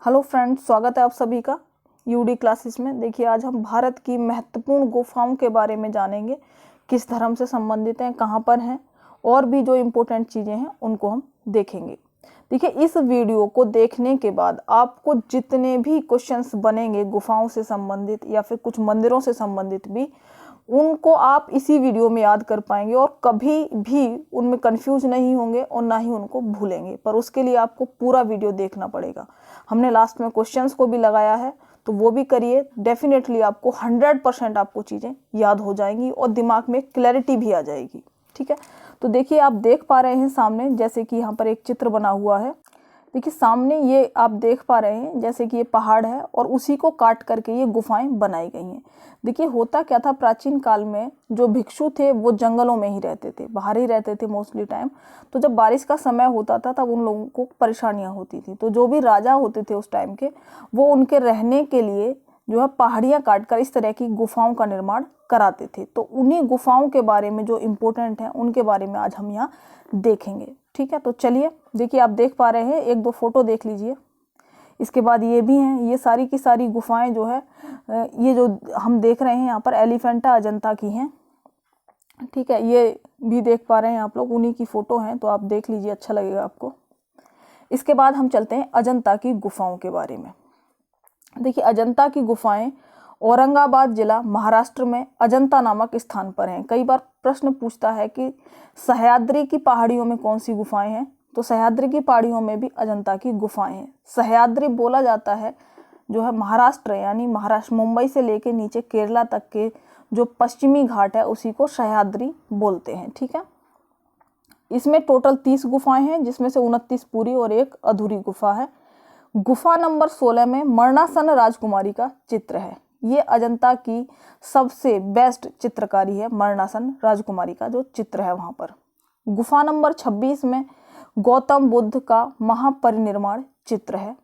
Hello friends, स्वागत है आप सभी का यूडी क्लासेस में। देखिए, आज हम भारत की महत्वपूर्ण गुफाओं के बारे में जानेंगे, किस धर्म से संबंधित हैं, कहाँ पर हैं, और भी जो इम्पोर्टेंट चीज़ें हैं उनको हम देखेंगे। देखिए, इस वीडियो को देखने के बाद आपको जितने भी क्वेश्चंस बनेंगे गुफाओं से संबंधित या फिर कुछ मंदिरों से संबंधित भी, उनको आप इसी वीडियो में याद कर पाएंगे और कभी भी उनमें कंफ्यूज नहीं होंगे और ना ही उनको भूलेंगे। पर उसके लिए आपको पूरा वीडियो देखना पड़ेगा। हमने लास्ट में क्वेश्चंस को भी लगाया है, तो वो भी करिए। डेफिनेटली आपको 100% आपको चीज़ें याद हो जाएंगी और दिमाग में क्लैरिटी भी आ जाएगी। ठीक है, तो देखिए, आप देख पा रहे हैं सामने, जैसे कि यहाँ पर एक चित्र बना हुआ है। देखिए, सामने ये आप देख पा रहे हैं जैसे कि ये पहाड़ है और उसी को काट करके ये गुफाएं बनाई गई हैं। देखिए, होता क्या था, प्राचीन काल में जो भिक्षु थे वो जंगलों में ही रहते थे, बाहर ही रहते थे मोस्टली टाइम। तो जब बारिश का समय होता था तब उन लोगों को परेशानियां होती थी। तो जो भी राजा होते थे उस टाइम के, वो उनके रहने के लिए जो है पहाड़ियाँ काट कर इस तरह की गुफाओं का निर्माण कराते थे। तो उन्हीं गुफाओं के बारे में जो इम्पोर्टेंट हैं उनके बारे में आज हम यहाँ देखेंगे। ठीक है, तो चलिए, देखिए, आप देख पा रहे हैं, एक दो फोटो देख लीजिए। इसके बाद ये भी हैं, ये सारी की सारी गुफाएं जो है, ये जो हम देख रहे हैं यहाँ पर एलिफेंटा अजंता की हैं। ठीक है, ये भी देख पा रहे हैं आप लोग, उन्हीं की फ़ोटो हैं, तो आप देख लीजिए, अच्छा लगेगा आपको। इसके बाद हम चलते हैं अजंता की गुफाओं के बारे में। देखिए, अजंता की गुफाएं औरंगाबाद जिला महाराष्ट्र में अजंता नामक स्थान पर हैं। कई बार प्रश्न पूछता है कि सह्याद्री की पहाड़ियों में कौन सी गुफाएं हैं, तो सह्याद्री की पहाड़ियों में भी अजंता की गुफाएं हैं। सह्याद्री बोला जाता है जो है महाराष्ट्र, यानी महाराष्ट्र मुंबई से लेके नीचे केरला तक के जो पश्चिमी घाट है उसी को सह्याद्री बोलते हैं। ठीक है, इसमें टोटल 30 गुफाएं हैं, जिसमें से 29 पूरी और एक अधूरी गुफा है। गुफा नंबर 16 में मरणासन राजकुमारी का चित्र है। ये अजंता की सबसे बेस्ट चित्रकारी है, मरणासन राजकुमारी का जो चित्र है वहाँ पर। गुफा नंबर 26 में गौतम बुद्ध का महापरिनिर्वाण चित्र है।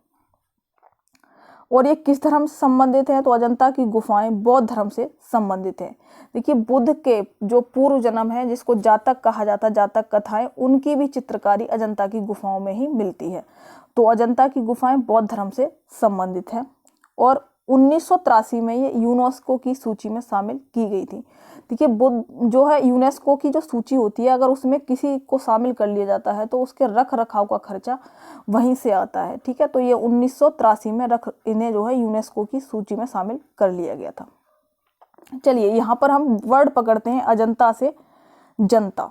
और ये किस धर्म से संबंधित है, तो अजंता की गुफाएं बौद्ध धर्म से संबंधित है। देखिए, बुद्ध के जो पूर्व जन्म है, जिसको जातक कहा जाता है, जातक कथाएं, उनकी भी चित्रकारी अजंता की गुफाओं में ही मिलती है। तो अजंता की गुफाएं बौद्ध धर्म से संबंधित है और 1983 में ये यूनेस्को की सूची में शामिल की गई थी। देखिए, बुद्ध जो है, यूनेस्को की जो सूची होती है, अगर उसमें किसी को शामिल कर लिया जाता है तो उसके रख रखाव का खर्चा वहीं से आता है। ठीक है, तो ये 1983 में इन्हें जो है यूनेस्को की सूची में शामिल कर लिया गया था। चलिए, यहाँ पर हम वर्ड पकड़ते हैं अजंता से जनता।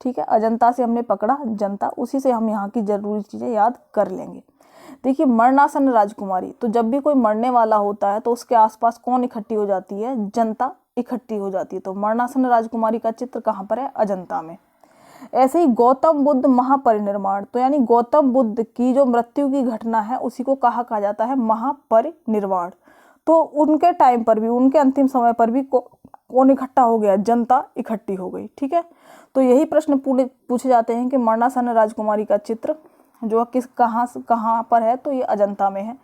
ठीक है, अजंता से हमने पकड़ा जनता, उसी से हम यहाँ की जरूरी चीज़ें याद कर लेंगे। देखिए, मरणासन राजकुमारी, तो जब भी कोई मरने वाला होता है तो उसके आसपास कौन इकट्ठी हो जाती है, जनता इकट्ठी हो जाती है। तो मरणासन राजकुमारी का चित्र कहाँ पर है, अजंता में। ऐसे ही गौतम बुद्ध महापरिनिर्वाण, तो यानी गौतम बुद्ध की जो मृत्यु की घटना है उसी को कहा जाता है महापरिनिर्वाण। तो उनके टाइम पर भी, उनके अंतिम समय पर भी कौन इकट्ठा हो गया, जनता इकट्ठी हो गई। ठीक है, तो यही प्रश्न पूछे जाते हैं कि मरणासन राजकुमारी का चित्र जो किस कहाँ पर है, तो ये अजंता में है।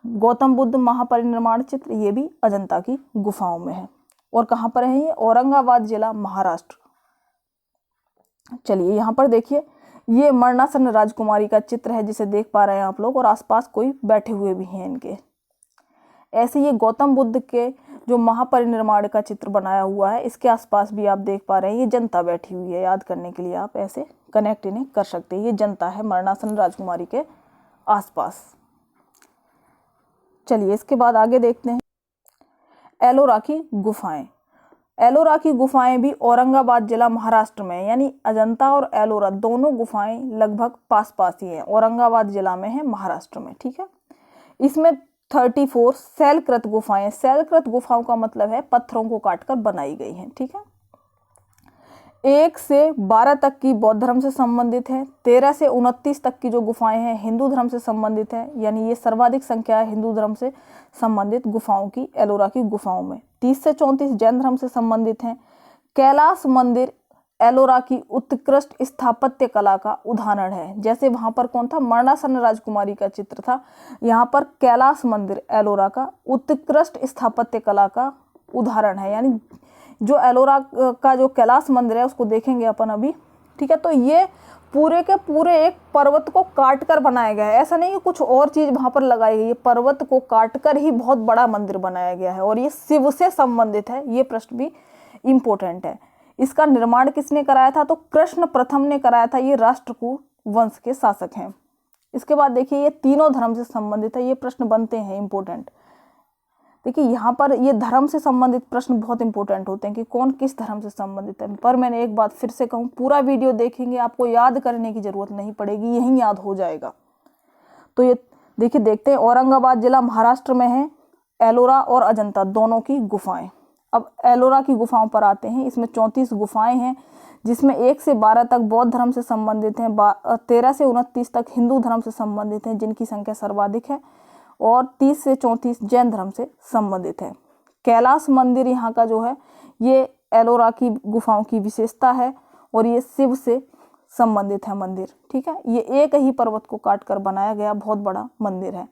गौतम बुद्ध महापरिनिर्वाण चित्र, ये भी अजंता की गुफाओं में है। और कहाँ पर है ये, औरंगाबाद जिला महाराष्ट्र। चलिए, यहाँ पर देखिए, ये मरणासन राजकुमारी का चित्र है जिसे देख पा रहे हैं आप लोग, और आसपास कोई बैठे हुए भी हैं इनके। ऐसे ये गौतम बुद्ध के जो महापरिनिर्वाण का चित्र बनाया हुआ है, इसके आसपास भी आप देख पा रहे हैं ये जनता बैठी हुई है। याद करने के लिए आप ऐसे कनेक्ट इन्हें कर सकते हैं, ये जनता है मरणासन राजकुमारी के आसपास। चलिए, इसके बाद आगे देखते हैं एलोरा की गुफाएं। एलोरा की गुफाएं भी औरंगाबाद जिला महाराष्ट्र में, यानी अजंता और एलोरा दोनों गुफाएं लगभग पास पास ही हैं, औरंगाबाद जिला में है, महाराष्ट्र में। ठीक है, इसमें 34 शैलकृत गुफाएं, शैलकृत गुफाओं का मतलब है पत्थरों को काटकर बनाई गई हैं। ठीक है, 1 से 12 तक की बौद्ध धर्म से संबंधित है। 13 से 29 तक की जो गुफाएं हैं हिंदू धर्म से संबंधित है, यानी ये सर्वाधिक संख्या है हिंदू धर्म से संबंधित गुफाओं की एलोरा की गुफाओं में। 30 से 34 जैन धर्म से संबंधित हैं। कैलाश मंदिर एलोरा की उत्कृष्ट स्थापत्य कला का उदाहरण है। जैसे वहां पर कौन था, मरणासन राजकुमारी का चित्र था, यहाँ पर कैलाश मंदिर एलोरा का उत्कृष्ट स्थापत्य कला का उदाहरण है। यानी जो एलोरा का जो कैलाश मंदिर है उसको देखेंगे अपन अभी। ठीक है, तो ये पूरे के पूरे एक पर्वत को काट कर बनाया गया है। ऐसा नहीं कि कुछ और चीज़ वहाँ पर लगाई गई है, पर्वत को काट कर ही बहुत बड़ा मंदिर बनाया गया है और ये शिव से संबंधित है। ये प्रश्न भी इम्पोर्टेंट है। इसका निर्माण किसने कराया था? तो कृष्ण प्रथम ने कराया था। ये राष्ट्रकूट वंश के शासक हैं। इसके बाद देखिए ये तीनों धर्म से संबंधित है। ये प्रश्न बनते हैं इम्पोर्टेंट। देखिए यहाँ पर ये धर्म से संबंधित प्रश्न बहुत इंपॉर्टेंट होते हैं कि कौन किस धर्म से संबंधित है। पर मैंने एक बात फिर से कहूँ, पूरा वीडियो देखेंगे आपको याद करने की जरूरत नहीं पड़ेगी, यहीं याद हो जाएगा। तो ये देखिए देखते हैं, औरंगाबाद जिला महाराष्ट्र में है। एलोरा और अजंता दोनों की गुफाएं। अब एलोरा की गुफाओं पर आते हैं। इसमें 34 गुफाएं हैं, जिसमें 1 से 12 तक बौद्ध धर्म से संबंधित हैं, 13 से 29 तक हिंदू धर्म से संबंधित हैं, जिनकी संख्या सर्वाधिक है, और 30 से 34 जैन धर्म से संबंधित है। कैलाश मंदिर यहाँ का जो है ये एलोरा की गुफाओं की विशेषता है और ये शिव से संबंधित है मंदिर। ठीक है, ये एक ही पर्वत को काटकर बनाया गया बहुत बड़ा मंदिर है।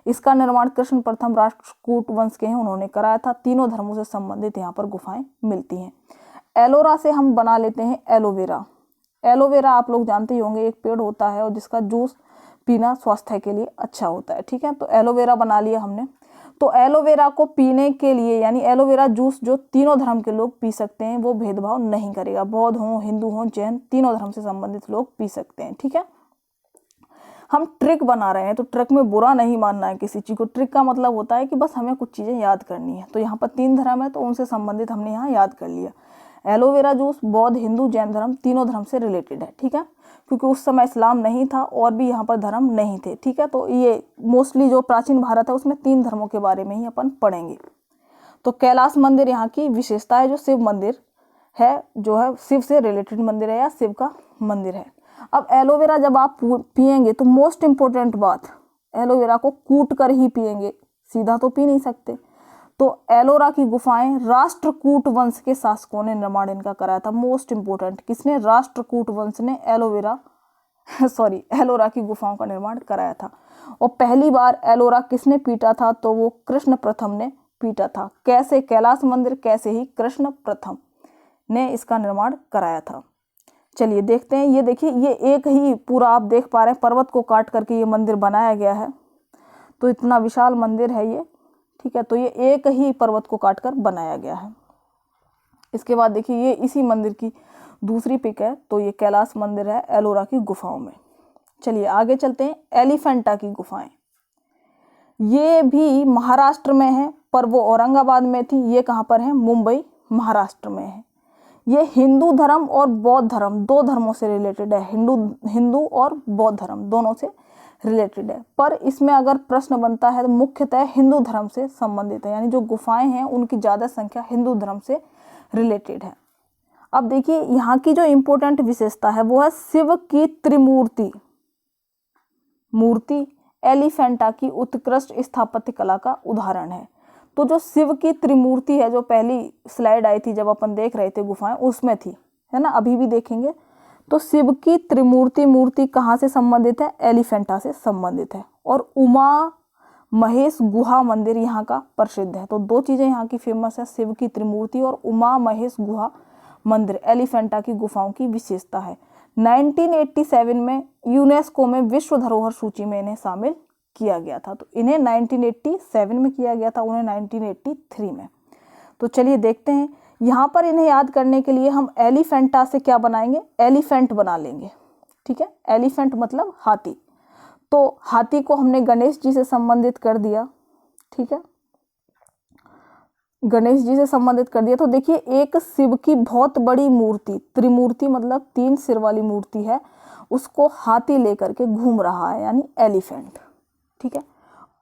इसका निर्माण कृष्ण प्रथम राष्ट्रकूट वंश के हैं, उन्होंने कराया था। तीनों धर्मों से संबंधित यहाँ पर गुफाएं मिलती हैं। एलोरा से हम बना लेते हैं एलोवेरा। एलोवेरा आप लोग जानते ही होंगे, एक पेड़ होता है और जिसका जूस पीना स्वास्थ्य के लिए अच्छा होता है। ठीक है, तो एलोवेरा बना लिया हमने। तो एलोवेरा को पीने के लिए, यानी एलोवेरा जूस जो तीनों धर्म के लोग पी सकते हैं, वो भेदभाव नहीं करेगा। बौद्ध हो, हिंदू हो, जैन, तीनों धर्म से संबंधित लोग पी सकते हैं। ठीक है, हम ट्रिक बना रहे हैं तो ट्रिक में बुरा नहीं मानना है किसी चीज़ को। ट्रिक का मतलब होता है कि बस हमें कुछ चीज़ें याद करनी है। तो यहाँ पर 3 धर्म है तो उनसे संबंधित हमने यहाँ याद कर लिया। एलोवेरा जूस बौद्ध, हिंदू, जैन धर्म तीनों धर्म से रिलेटेड है। ठीक है, क्योंकि उस समय इस्लाम नहीं था और भी यहाँ पर धर्म नहीं थे। ठीक है, तो ये मोस्टली जो प्राचीन भारत है उसमें 3 धर्मों के बारे में ही अपन पढ़ेंगे। तो कैलाश मंदिर यहाँ की विशेषता है, जो शिव मंदिर है, जो है शिव से रिलेटेड मंदिर है या शिव का मंदिर है। अब एलोवेरा जब आप पिएंगे तो मोस्ट इम्पोर्टेंट बात, एलोवेरा को कूट कर ही पिएंगे, सीधा तो पी नहीं सकते। तो एलोरा की गुफाएं राष्ट्रकूट वंश के शासकों ने निर्माण इनका कराया था। मोस्ट इंपोर्टेंट, किसने? राष्ट्रकूट वंश ने एलोरा की गुफाओं का निर्माण कराया था। और पहली बार एलोरा किसने पीटा था? तो वो कृष्ण प्रथम ने पीटा था। कैसे? कैलाश मंदिर कैसे ही कृष्ण प्रथम ने इसका निर्माण कराया था। चलिए देखते हैं। ये देखिए, ये एक ही पूरा आप देख पा रहे हैं, पर्वत को काट करके ये मंदिर बनाया गया है। तो इतना विशाल मंदिर है ये। ठीक है, तो ये एक ही पर्वत को काटकर बनाया गया है। इसके बाद देखिए ये इसी मंदिर की दूसरी पिक है। तो ये कैलाश मंदिर है एलोरा की गुफाओं में। चलिए आगे चलते हैं। एलिफेंटा की गुफाएं, ये भी महाराष्ट्र में है, पर वो औरंगाबाद में थी। ये कहाँ पर है? मुंबई, महाराष्ट्र में है। ये हिंदू धर्म और बौद्ध धर्म, 2 धर्मों से रिलेटेड है। हिंदू और बौद्ध धर्म दोनों से रिलेटेड है। पर इसमें अगर प्रश्न बनता है तो मुख्यतः हिंदू धर्म से संबंधित है, यानी जो गुफाएं हैं उनकी ज़्यादा संख्या हिंदू धर्म से रिलेटेड है। अब देखिए यहाँ की जो इम्पोर्टेंट विशेषता है वो है शिव की त्रिमूर्ति मूर्ति एलिफेंटा की उत्कृष्ट स्थापत्य कला का उदाहरण है। तो जो शिव की त्रिमूर्ति है, जो पहली स्लाइड आई थी जब अपन देख रहे थे गुफाएं, उसमें थी, है ना, अभी भी देखेंगे। तो शिव की त्रिमूर्ति मूर्ति कहाँ से संबंधित है? एलिफेंटा से संबंधित है। और उमा महेश गुहा मंदिर यहाँ का प्रसिद्ध है। तो 2 चीज़ें यहाँ की फेमस है, शिव की त्रिमूर्ति और उमा महेश गुहा मंदिर। एलिफेंटा की गुफाओं की विशेषता है। 1987 में यूनेस्को में विश्व धरोहर सूची में इन्हें शामिल किया गया था। तो इन्हें 1987 में किया गया था, उन्हें 1983 में। तो चलिए देखते हैं। यहाँ पर इन्हें याद करने के लिए हम एलिफेंटा से क्या बनाएंगे? एलिफेंट बना लेंगे। ठीक है, एलिफेंट मतलब हाथी। तो हाथी को हमने गणेश जी से संबंधित कर दिया। ठीक है, गणेश जी से संबंधित कर दिया। तो देखिए एक शिव की बहुत बड़ी मूर्ति, त्रिमूर्ति मतलब 3 सिर वाली मूर्ति है, उसको हाथी लेकर के घूम रहा है, यानी एलिफेंट। ठीक है,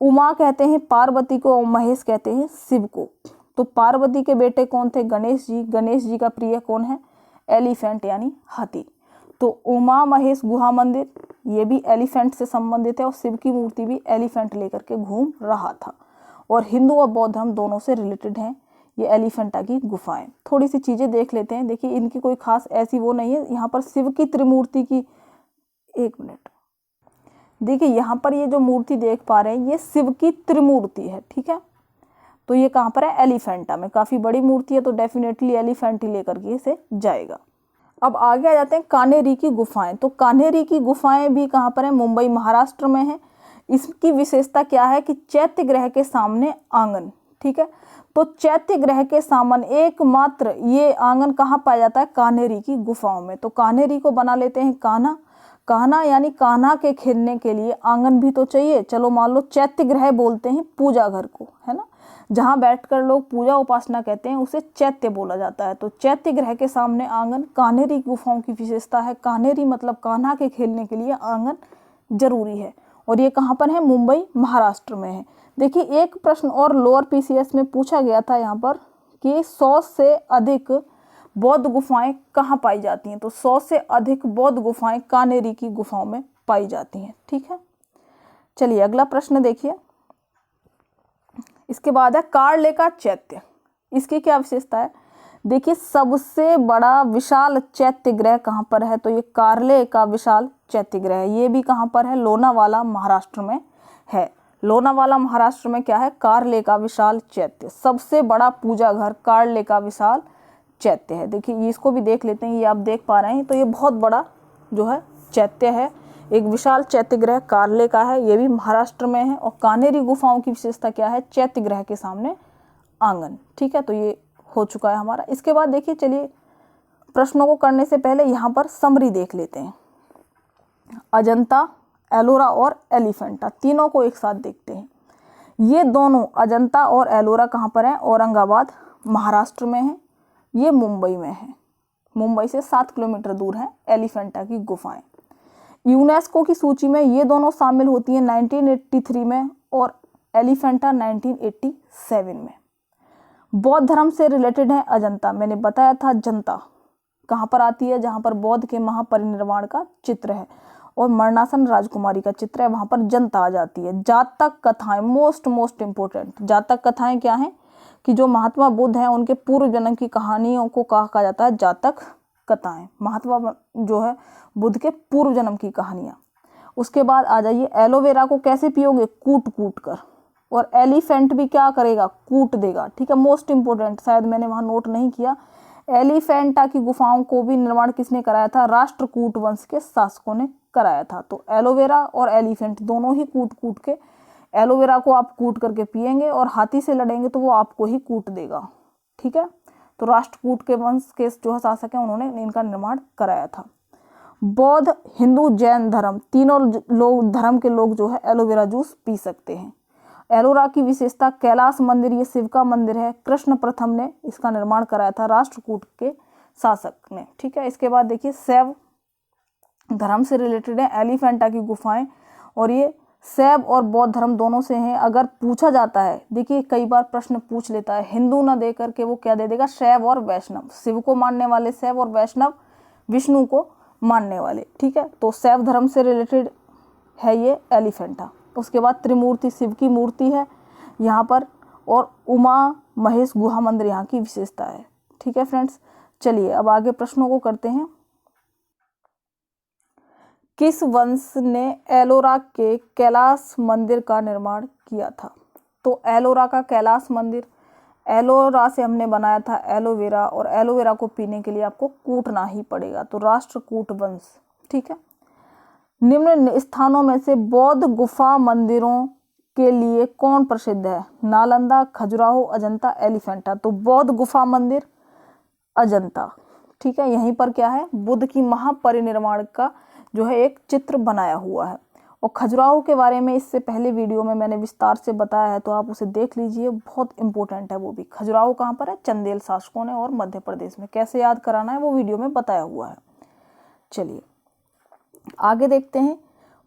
उमा कहते हैं पार्वती को और महेश कहते हैं शिव को। तो पार्वती के बेटे कौन थे? गणेश जी। गणेश जी का प्रिय कौन है? एलिफेंट यानी हाथी। तो उमा महेश गुहा मंदिर ये भी एलिफेंट से संबंधित है और शिव की मूर्ति भी एलिफेंट लेकर के घूम रहा था। और हिंदू और बौद्ध धर्म दोनों से रिलेटेड हैं ये एलिफेंटा की गुफाएं। थोड़ी सी चीज़ें देख लेते हैं। देखिए इनकी कोई खास ऐसी वो नहीं है। यहाँ पर शिव की त्रिमूर्ति की, 1 मिनट, देखिए यहाँ पर ये जो मूर्ति देख पा रहे हैं ये शिव की त्रिमूर्ति है। ठीक है, तो ये कहाँ पर है? एलिफेंटा में। काफ़ी बड़ी मूर्ति है तो डेफिनेटली एलिफेंट ही लेकर के इसे जाएगा। अब आगे आ जाते हैं कान्हेरी की गुफाएं। तो कान्हेरी की गुफाएं भी कहाँ पर है? मुंबई महाराष्ट्र में है। इसकी विशेषता क्या है कि चैत्य ग्रह के सामने आंगन, ठीक है। तो चैत्य ग्रह के सामने एकमात्र ये आंगन कहाँ पाया जाता है? कान्हेरी की गुफाओं में। तो कान्हेरी को बना लेते हैं कान्हा। कान्हा यानी कान्हा के खेलने के लिए आंगन भी तो चाहिए। चलो मान लो चैत्य ग्रह बोलते हैं पूजा घर को, है ना, जहाँ बैठकर लोग पूजा उपासना कहते हैं, उसे चैत्य बोला जाता है। तो चैत्य ग्रह के सामने आंगन कान्हेरी गुफाओं की विशेषता है। कान्हेरी मतलब कान्हा के खेलने के लिए आंगन जरूरी है। और ये कहाँ पर है? मुंबई महाराष्ट्र में है। देखिए एक प्रश्न और लोअर पीसीएस में पूछा गया था यहाँ पर कि 100 से अधिक बौद्ध गुफाएं कहाँ पाई जाती हैं? तो 100 से अधिक बौद्ध गुफाएं कान्हेरी की गुफाओं में पाई जाती हैं, ठीक है। चलिए अगला प्रश्न देखिए। इसके बाद है कार्ले का चैत्य। इसकी क्या विशेषता है? देखिए सबसे बड़ा विशाल चैत्य ग्रह कहाँ पर है? तो ये कार्ले का विशाल चैत्य ग्रह है। ये भी कहाँ पर है? लोनावाला महाराष्ट्र में है। लोनावाला महाराष्ट्र में क्या है? कार्ले का विशाल चैत्य। सबसे बड़ा पूजा घर कार्ले का विशाल चैत्य है। देखिए इसको भी देख लेते हैं, ये आप देख पा रहे हैं। तो ये बहुत बड़ा जो है चैत्य है, एक विशाल चैत्य ग्रह कार्ले का है। ये भी महाराष्ट्र में है। और कान्हेरी गुफाओं की विशेषता क्या है? चैत्य ग्रह के सामने आंगन, ठीक है। तो ये हो चुका है हमारा। इसके बाद देखिए, चलिए प्रश्नों को करने से पहले यहाँ पर समरी देख लेते हैं। अजंता, एलोरा और एलिफेंटा तीनों को एक साथ देखते हैं। ये दोनों अजंता और एलोरा कहाँ पर है? औरंगाबाद महाराष्ट्र में है। ये मुंबई में है। मुंबई से 7 किलोमीटर दूर है एलिफेंटा की गुफाएं। यूनेस्को की सूची में ये दोनों शामिल होती हैं 1983 में और एलिफेंटा 1987 में। बौद्ध धर्म से रिलेटेड है अजंता। मैंने बताया था जनता कहाँ पर आती है? जहाँ पर बौद्ध के महापरिनिर्वाण का चित्र है और मरणासन राजकुमारी का चित्र है, वहाँ पर जनता आ जाती है। जातक कथाएं मोस्ट इम्पोर्टेंट। जातक कथाएं क्या हैं? कि जो महात्मा बुद्ध हैं उनके पूर्व जन्म की कहानियों को कहा जाता है जातक कथाएं। महात्मा जो है बुद्ध के पूर्व जन्म की कहानियाँ। उसके बाद आ जाइए, एलोवेरा को कैसे पियोगे? कूट कूट कर। और एलिफेंट भी क्या करेगा? कूट देगा, ठीक है। मोस्ट इंपोर्टेंट, शायद मैंने वहाँ नोट नहीं किया। एलिफेंटा की गुफाओं को भी निर्माण किसने कराया था? राष्ट्रकूट वंश के शासकों ने कराया था। तो एलोवेरा और एलिफेंट दोनों ही कूट कूट के, एलोवेरा को आप कूट करके पिएंगे और हाथी से लड़ेंगे तो वो आपको ही कूट देगा, ठीक है। तो राष्ट्रकूट के वंश के जो शासक हैं उन्होंने इनका निर्माण कराया था। बौद्ध, हिंदू, जैन धर्म तीनों लोग धर्म के लोग जो है एलोवेरा जूस पी सकते हैं। एलोरा की विशेषता कैलाश मंदिर, ये शिव का मंदिर है। कृष्ण प्रथम ने इसका निर्माण कराया था, राष्ट्रकूट के शासक ने, ठीक है। इसके बाद देखिए शैव धर्म से रिलेटेड है एलिफेंटा की गुफाएं, और ये शैव और बौद्ध धर्म दोनों से हैं। अगर पूछा जाता है, देखिए कई बार प्रश्न पूछ लेता है, हिंदू ना दे करके वो क्या दे देगा? शैव और वैष्णव। शिव को मानने वाले शैव और वैष्णव विष्णु को मानने वाले, ठीक है। तो शैव धर्म से रिलेटेड है ये एलिफेंटा। उसके बाद त्रिमूर्ति, शिव की मूर्ति है यहाँ पर, और उमा महेश गुहा मंदिर यहाँ की विशेषता है, ठीक है फ्रेंड्स। चलिए अब आगे प्रश्नों को करते हैं। किस वंश ने एलोरा के कैलाश मंदिर का निर्माण किया था? तो एलोरा का कैलाश मंदिर, एलोरा से हमने बनाया था एलोवेरा, और एलोवेरा को पीने के लिए आपको कूटना ही पड़ेगा। तो राष्ट्रकूट वंश, ठीक है। निम्न स्थानों में से बौद्ध गुफा मंदिरों के लिए कौन प्रसिद्ध है? नालंदा, खजुराहो, अजंता, एलिफेंटा। तो बौद्ध गुफा मंदिर अजंता, ठीक है। यहीं पर क्या है? बुद्ध की महापरिनिर्वाण का जो है एक चित्र बनाया हुआ है। और खजुराहो के बारे में इससे पहले वीडियो में मैंने विस्तार से बताया है, तो आप उसे देख लीजिए, बहुत इंपॉर्टेंट है वो भी। खजुराहो कहाँ पर है? चंदेल शासकों ने, और मध्य प्रदेश में। कैसे याद कराना है वो वीडियो में बताया हुआ है। चलिए आगे देखते हैं।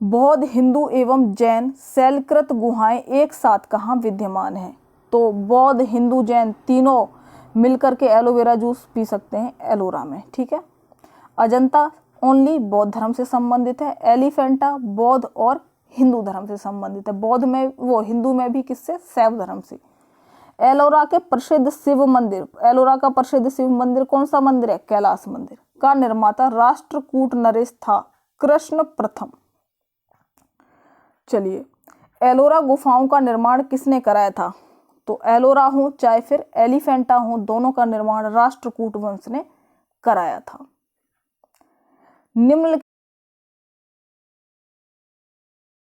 बौद्ध, हिंदू एवं जैन शैलकृत गुहाएं एक साथ कहाँ विद्यमान हैं? तो बौद्ध, हिंदू, जैन तीनों मिलकर के एलोवेरा जूस पी सकते हैं एलोरा में, ठीक है। अजंता ओनली बौद्ध धर्म से संबंधित है। एलिफेंटा बौद्ध और हिंदू धर्म से संबंधित है। बौद्ध में वो, हिंदू में भी किससे? शैव धर्म से। एलोरा के प्रसिद्ध शिव मंदिर, एलोरा का प्रसिद्ध शिव मंदिर कौन सा मंदिर है? कैलाश मंदिर। का निर्माता राष्ट्रकूट नरेश था, कृष्ण प्रथम। चलिए, एलोरा गुफाओं का निर्माण किसने कराया था? तो एलोरा हो चाहे फिर एलिफेंटा हो, दोनों का निर्माण राष्ट्रकूट वंश ने कराया था।